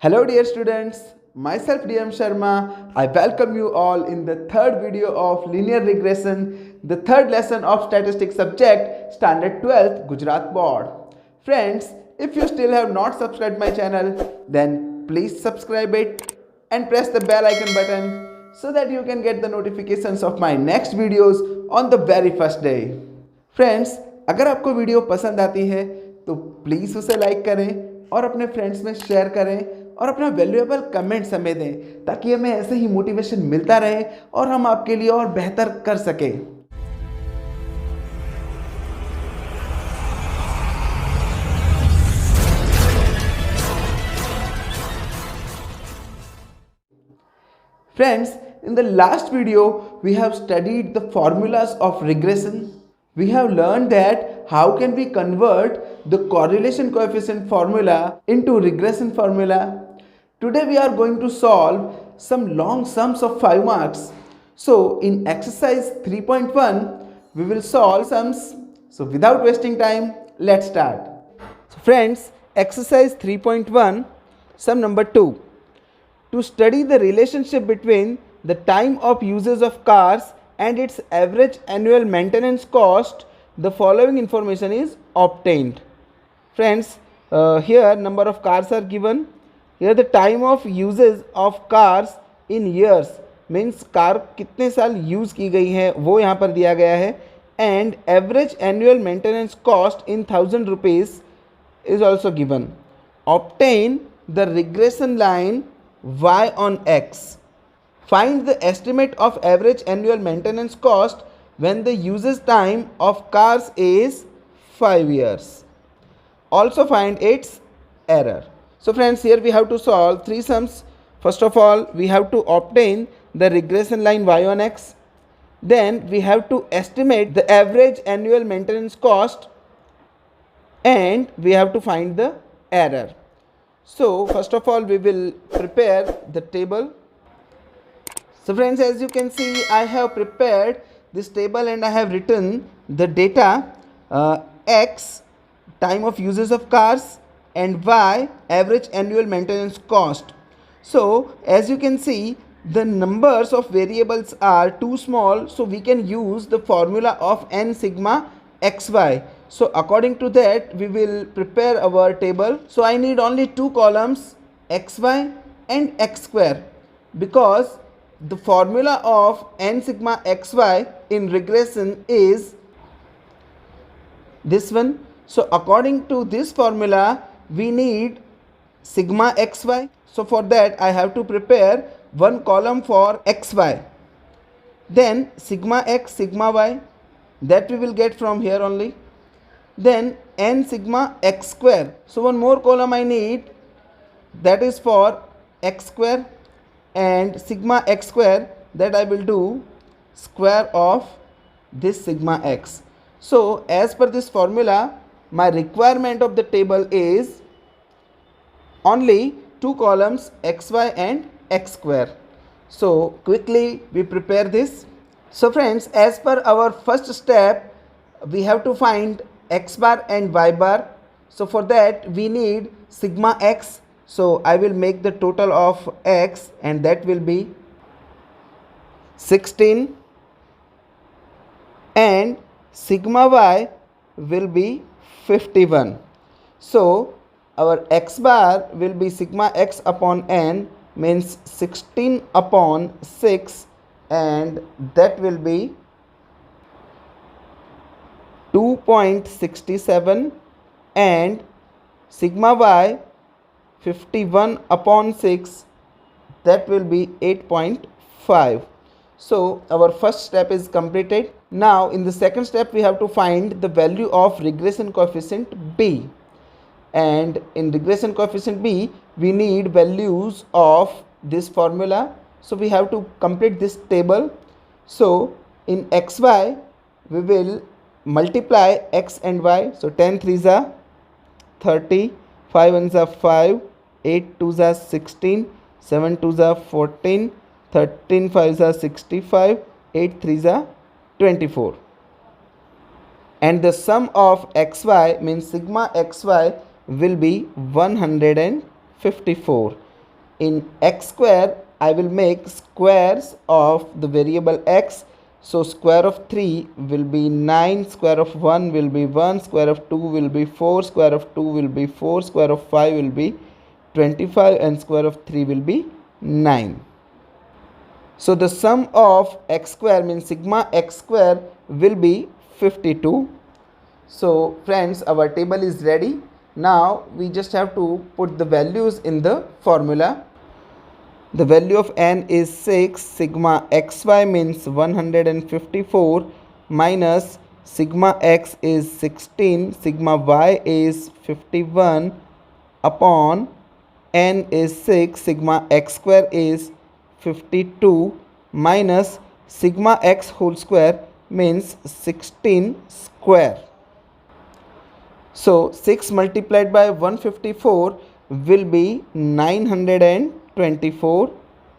Hello dear students, myself DM Sharma. I welcome you all in the third video of linear regression, the third lesson of statistics subject, standard 12th Gujarat board. Friends, if you still have not subscribed my channel, then please subscribe it and press the bell icon button so that you can get the notifications of my next videos on the very first day. Friends, अगर आपको video पसंद आती है तो please उसे like करें और अपने फ्रेंड्स में शेयर करें और अपना वैल्यूएबल कमेंट्स हमें दें ताकि हमें ऐसे ही मोटिवेशन मिलता रहे और हम आपके लिए और बेहतर कर सकें। Friends, in the last video we have studied the formulas of regression. We have learned that how can we convert the correlation coefficient formula into regression formula. Today we are going to solve some long sums of 5 marks. So in exercise 3.1 we will solve sums. So without wasting time, let's start. So friends, exercise 3.1 sum number 2. To study the relationship between the time of uses of cars and its average annual maintenance cost, the following information is obtained. Friends, here number of cars are given. Here the time of uses of cars in years means car कितने साल use की गई है वो यहाँ पर दिया गया है. And average annual maintenance cost in 1000 rupees is also given. Obtain the regression line y on x. Find the estimate of average annual maintenance cost when the usage time of cars is 5 years. Also find its error. So friends, here we have to solve 3 sums. First of all, we have to obtain the regression line y on x. Then we have to estimate the average annual maintenance cost and we have to find the error. So first of all we will prepare the table. So friends, as you can see, I have prepared this table and I have written the data x time of uses of cars and y average annual maintenance cost. So as you can see, the numbers of variables are too small, so we can use the formula of n sigma xy. So according to that we will prepare our table. So I need only 2 columns, xy and x square, because the formula of n sigma xy in regression is this one. So according to this formula we need sigma xy. So for that I have to prepare 1 column for xy, then sigma x sigma y, that we will get from here only. Then n sigma x square. So one more column I need, that is for x square, and sigma x square, that I will do square of this sigma x. So as per this formula, my requirement of the table is only 2 columns xy and x square. So quickly we prepare this. So friends, as per our first step, we have to find x bar and y bar. So for that we need sigma x. So I will make the total of x and that will be 16, and sigma y will be 51. So our x bar will be sigma x upon n, means 16 upon 6, and that will be 2.67, and sigma y 51 upon 6, that will be 8.5. So our first step is completed. Now in the second step we have to find the value of regression coefficient b, and in regression coefficient b we need values of this formula. So we have to complete this table. So in xy we will multiply x and y. So 10 3s are 30, 5 1s are 5, 8 2s are 16, 7 2s are 14, 13 5s are 65, 8 3s are 24. And the sum of xy means sigma xy will be 154. in x square I will make squares of the variable x. So square of 3 will be 9, square of 1 will be 1, square of 2 will be 4, square of 2 will be 4, square of 5 will be 25, and square of 3 will be 9. So the sum of x square means sigma x square will be 52. So friends, our table is ready. Now we just have to put the values in the formula. The value of n is 6, sigma xy means 154 minus sigma x is 16, sigma y is 51 upon n is 6, sigma x square is 52 minus sigma x whole square means 16 square. So 6 multiplied by 154 will be 924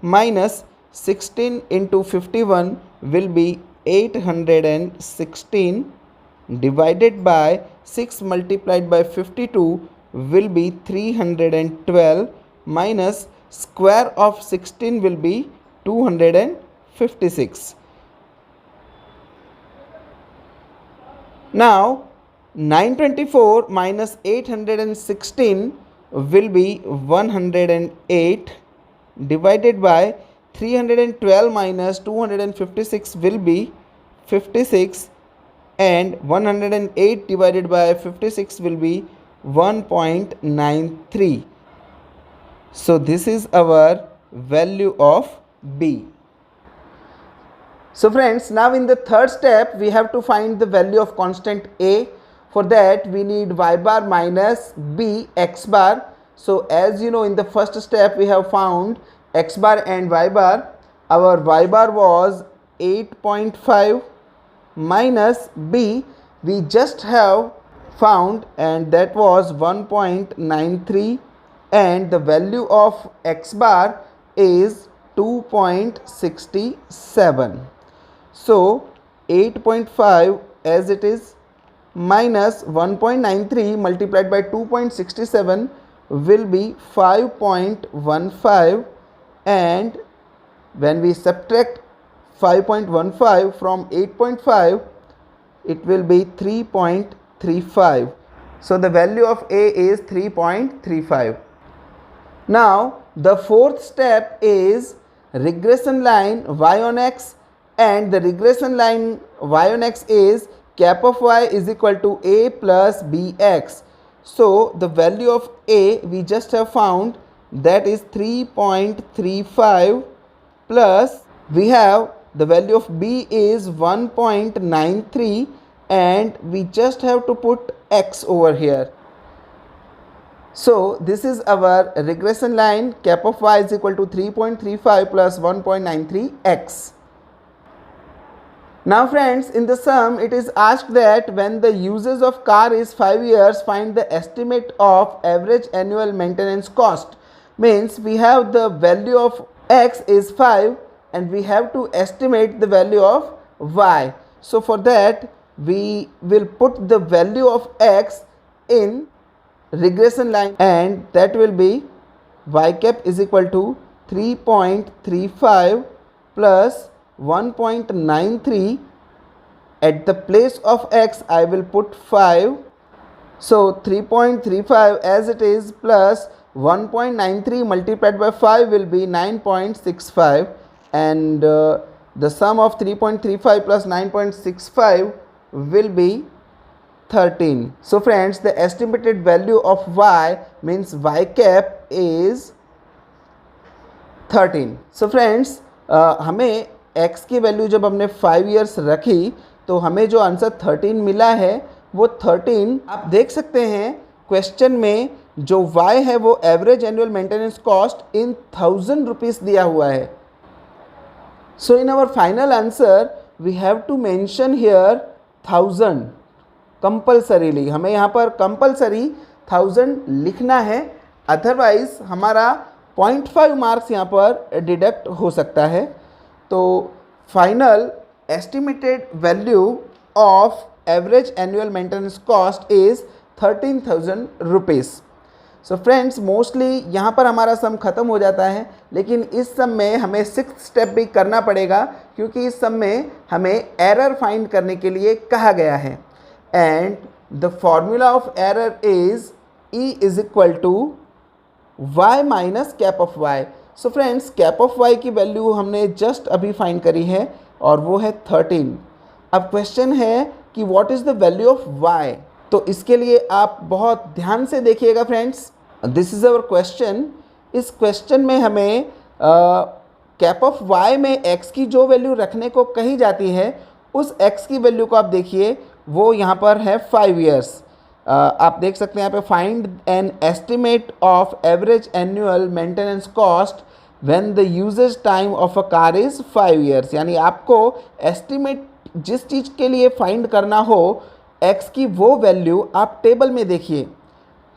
minus 16 into 51 will be 816 divided by 6 multiplied by 52 will be 312 minus square of 16 will be 256. Now 924 minus 816 will be 108 divided by 312 minus 256 will be 56, and 108 divided by 56 will be 1.93. So this is our value of b. So friends, now in the third step we have to find the value of constant a. For that we need y bar minus b x bar. So as you know, in the first step we have found x bar and y bar. Our y bar was 8.5 minus b we just have found, and that was 1.93, and the value of x bar is 2.67. So 8.5 as it is minus 1.93 multiplied by 2.67 will be 5.15, and when we subtract 5.15 from 8.5 it will be 3.35. So the value of a is 3.35. Now the fourth step is regression line y on x, and the regression line y on x is cap of y is equal to a plus bx. So the value of a we just have found, that is 3.35, plus we have the value of b is 1.93, and we just have to put x over here. So this is our regression line, cap of y is equal to 3.35 plus 1.93x. Now friends, in the sum it is asked that when the usage of car is 5 years, find the estimate of average annual maintenance cost. Means we have the value of x is 5 and we have to estimate the value of y. So for that we will put the value of x in regression line, and that will be y cap is equal to 3.35 plus 1.93. At the place of x I will put 5. So 3.35 as it is plus 1.93 multiplied by 5 will be 9.65, and the sum of 3.35 plus 9.65 will be 13. So friends, the estimated value of y means y cap is 13. So friends, हमें x की value जब हमने 5 years रखी तो हमें जो answer 13 मिला है वो 13, आप देख सकते हैं क्वेश्चन में जो y है वो average annual maintenance cost in 1000 rupees दिया हुआ है. So in our final answer we have to mention here 1000 compulsorily. हमें यहाँ पर कंपल्सरी 1000 लिखना है, अदरवाइज हमारा 0.5 मार्क्स यहाँ पर डिडक्ट हो सकता है. तो final estimated value of average annual maintenance cost is 13,000 rupees. So friends, mostly यहाँ पर हमारा सम ख़त्म हो जाता है, लेकिन इस सम में हमें 6th स्टेप भी करना पड़ेगा, क्योंकि इस सम में हमें एरर फाइंड करने के लिए कहा गया है। And the formula of error is E is equal to y minus cap of y। So friends, cap of y की वैल्यू हमने जस्ट अभी फाइंड करी है और वो है 13। अब क्वेश्चन है कि what is the value of y। तो इसके लिए आप बहुत ध्यान से देखिएगा friends, this is our question. इस क्वेश्चन में हमें कैप ऑफ y में x की जो वैल्यू रखने को कही जाती है, उस x की वैल्यू को आप देखिए, वो यहाँ पर है 5 ईयर्स। आप देख सकते हैं यहाँ पे find an estimate of average annual maintenance cost when the usage time of a car is 5 years. यानी आपको एस्टिमेट जिस चीज़ के लिए फाइंड करना हो x की वो वैल्यू आप टेबल में देखिए।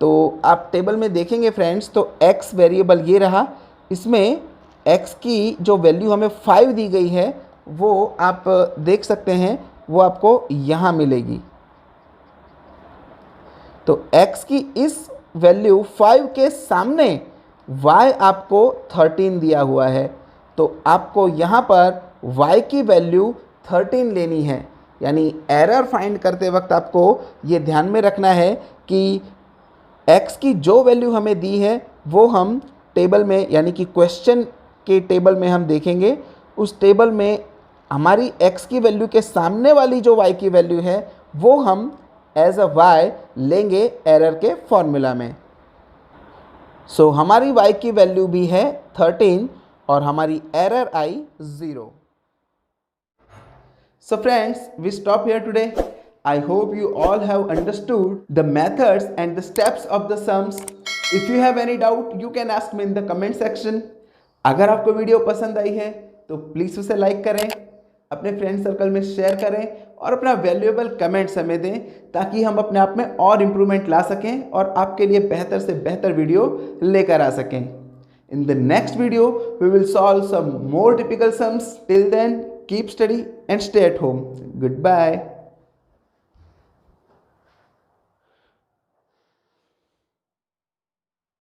तो आप टेबल में देखेंगे फ्रेंड्स, तो x वेरिएबल ये रहा, इसमें x की जो वैल्यू हमें 5 दी गई है वो आप देख सकते हैं, वो आपको यहाँ मिलेगी। तो x की इस वैल्यू 5 के सामने y आपको 13 दिया हुआ है, तो आपको यहाँ पर y की वैल्यू 13 लेनी है। यानी एरर फाइंड करते वक्त आपको ये ध्यान में रखना है कि x की जो वैल्यू हमें दी है वो हम टेबल में, यानी कि क्वेश्चन के टेबल में हम देखेंगे। उस टेबल में हमारी x की वैल्यू के सामने वाली जो y की वैल्यू है वो हम एज अ y लेंगे एरर के फॉर्मूला में। सो हमारी y की वैल्यू भी है 13 और हमारी error I 0। So friends, we stop here today. I hope you all have understood the methods and the steps of the sums. If you have any doubt, you can ask me in the comment section. अगर आपको video पसंद आई है तो please उसे like करें, अपने friend circle में share करें और अपना वैल्यूएबल कमेंट्स हमें दें, ताकि हम अपने आप में और इम्प्रूवमेंट ला सकें और आपके लिए बेहतर से बेहतर वीडियो लेकर आ सकें। In the next video, we will solve some more typical sums. Till then, keep study and stay at home. Goodbye.